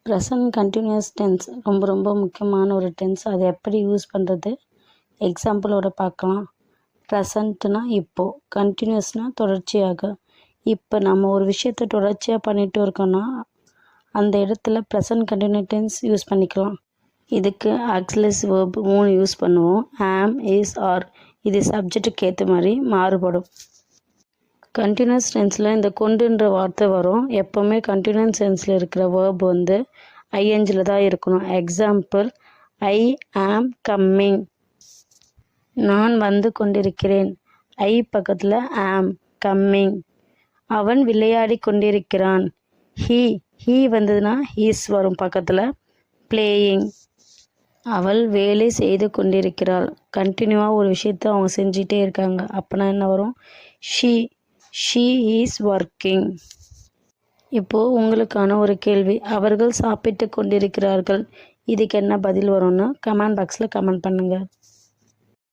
Present continuous tense ரொம்ப ரொம்ப முக்கியமான ஒரு டென்ஸ். அதை எப்படி யூஸ் பண்ணுறது எக்ஸாம்பிளோட பார்க்கலாம். ப்ரெசண்ட்னா இப்போது, கண்டினியூஸ்னால் தொடர்ச்சியாக. இப்போ நம்ம ஒரு விஷயத்தை தொடர்ச்சியாக பண்ணிட்டு இருக்கோன்னா அந்த இடத்துல ப்ரெசன்ட் கண்டினியூஸ் டென்ஸ் யூஸ் பண்ணிக்கலாம். இதுக்கு ஆக்சிலரி வேர்ப் 3 யூஸ் பண்ணுவோம். ஆம், இஸ், ஆர். இது சப்ஜெக்ட்டுக்கு ஏற்ற மாதிரி மாறுபடும். கண்டினியூஸ் டென்ஸில் இந்த கொண்டுன்ற வார்த்தை வரும். எப்போவுமே கண்டினியூஸ் டென்ஸில் இருக்கிற வேர்ப் ஐஎன்ஜியில் தான் இருக்கணும். எக்ஸாம்பிள், ஐ ஆம் கம்மிங், நான் வந்து கொண்டிருக்கிறேன். ஐ பக்கத்தில் ஆம், கம்மிங். அவன் விளையாடி கொண்டிருக்கிறான். ஹீ வந்ததுன்னா ஹீஸ் வரும் பக்கத்தில். பிளேயிங், அவள் வேலை செய்து கொண்டிருக்கிறாள். கண்டினியூவாக ஒரு விஷயத்தை அவங்க செஞ்சிட்டே இருக்காங்க. அப்போனா என்ன வரும்? She is working. இப்போது உங்களுக்கான ஒரு கேள்வி. அவர்கள் சாப்பிட்டு கொண்டிருக்கிறார்கள். இதுக்கு என்ன பதில் வரும்னு கமெண்ட் பாக்ஸில் கமெண்ட் பண்ணுங்கள்.